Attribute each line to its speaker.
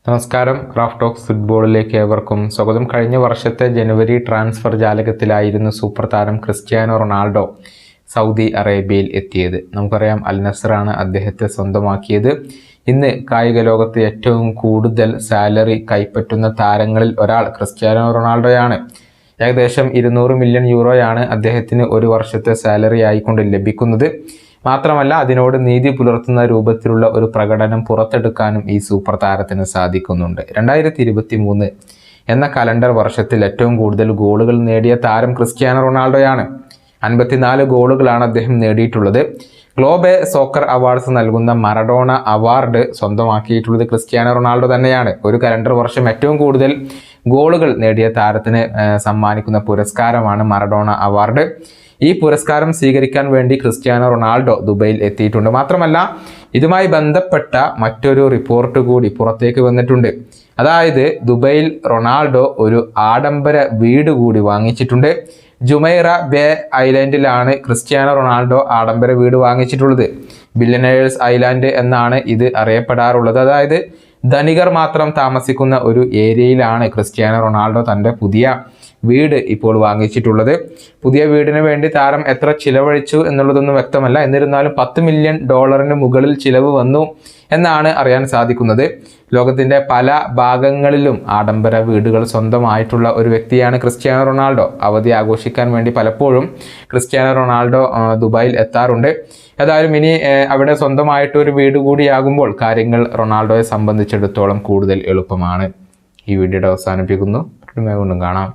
Speaker 1: നമസ്കാരം. Raf talks ഫുട്ബോളിലേക്ക് ഏവർക്കും സ്വാഗതം. കഴിഞ്ഞ വർഷത്തെ ജനുവരി ട്രാൻസ്ഫർ ജാലകത്തിലായിരുന്നു സൂപ്പർ താരം ക്രിസ്ത്യാനോ റൊണാൾഡോ സൗദി അറേബ്യയിൽ എത്തിയത്. നമുക്കറിയാം, അൽ നസറാണ് അദ്ദേഹത്തെ സ്വന്തമാക്കിയത്. ഇന്ന് കായിക ലോകത്ത് ഏറ്റവും കൂടുതൽ സാലറി കൈപ്പറ്റുന്ന താരങ്ങളിൽ ഒരാൾ ക്രിസ്ത്യാനോ റൊണാൾഡോയാണ്. ഏകദേശം 200 മില്യൺ യൂറോയാണ് അദ്ദേഹത്തിന് ഒരു വർഷത്തെ സാലറി ആയിക്കൊണ്ട് ലഭിക്കുന്നത്. മാത്രമല്ല, അതിനോട് നീതി പുലർത്തുന്ന രൂപത്തിലുള്ള ഒരു പ്രകടനം പുറത്തെടുക്കാനും ഈ സൂപ്പർ താരത്തിന് സാധിക്കുന്നുണ്ട്. 2023 എന്ന കലണ്ടർ വർഷത്തിൽ ഏറ്റവും കൂടുതൽ ഗോളുകൾ നേടിയ താരം ക്രിസ്ത്യാനോ റൊണാൾഡോയാണ്. 54 ഗോളുകളാണ് അദ്ദേഹം നേടിയിട്ടുള്ളത്. ഗ്ലോബെ സോക്കർ അവാർഡ്സ് നൽകുന്ന മറഡോണ അവാർഡ് സ്വന്തമാക്കിയിട്ടുള്ളത് ക്രിസ്ത്യാനോ റൊണാൾഡോ തന്നെയാണ്. ഒരു കലണ്ടർ വർഷം ഏറ്റവും കൂടുതൽ ഗോളുകൾ നേടിയ താരത്തിന് സമ്മാനിക്കുന്ന പുരസ്കാരമാണ് മറഡോണ അവാർഡ്. ഈ പുരസ്കാരം സ്വീകരിക്കാൻ വേണ്ടി ക്രിസ്ത്യാനോ റൊണാൾഡോ ദുബൈയിൽ എത്തിയിട്ടുണ്ട്. മാത്രമല്ല, ഇതുമായി ബന്ധപ്പെട്ട മറ്റൊരു റിപ്പോർട്ട് കൂടി പുറത്തേക്ക് വന്നിട്ടുണ്ട്. അതായത്, ദുബൈയിൽ റൊണാൾഡോ ഒരു ആഡംബര വീട് കൂടി വാങ്ങിച്ചിട്ടുണ്ട്. ജുമൈറ ബേ ഐലൻഡിലാണ് ക്രിസ്ത്യാനോ റൊണാൾഡോ ആഡംബര വീട് വാങ്ങിച്ചിട്ടുള്ളത്. ബില്യനേഴ്സ് ഐലാൻഡ് എന്നാണ് ഇത് അറിയപ്പെടാറുള്ളത്. അതായത്, ധനികർ മാത്രം താമസിക്കുന്ന ഒരു ഏരിയയിലാണ് ക്രിസ്ത്യാനോ റൊണാൾഡോ തൻ്റെ പുതിയ വീട് ഇപ്പോൾ വാങ്ങിച്ചിട്ടുള്ളത്. പുതിയ വീടിന് വേണ്ടി താരം എത്ര ചിലവഴിച്ചു എന്നുള്ളതൊന്നും വ്യക്തമല്ല. എന്നിരുന്നാലും $10 മില്യൺ മുകളിൽ ചിലവ് വന്നു എന്നാണ് അറിയാൻ സാധിക്കുന്നത്. ലോകത്തിൻ്റെ പല ഭാഗങ്ങളിലും ആഡംബര വീടുകൾ സ്വന്തമായിട്ടുള്ള ഒരു വ്യക്തിയാണ് ക്രിസ്ത്യാനോ റൊണാൾഡോ. അവധി ആഘോഷിക്കാൻ വേണ്ടി പലപ്പോഴും ക്രിസ്ത്യാനോ റൊണാൾഡോ ദുബായിൽ എത്താറുണ്ട്. ഏതായാലും ഇനി അവിടെ സ്വന്തമായിട്ട് ഒരു വീട് കൂടിയാകുമ്പോൾ കാര്യങ്ങൾ റൊണാൾഡോയെ സംബന്ധിച്ചിടത്തോളം കൂടുതൽ എളുപ്പമാണ്. ഈ വീഡിയോയുടെ അവസാനിപ്പിക്കുന്നു. വീണ്ടും കാണാം.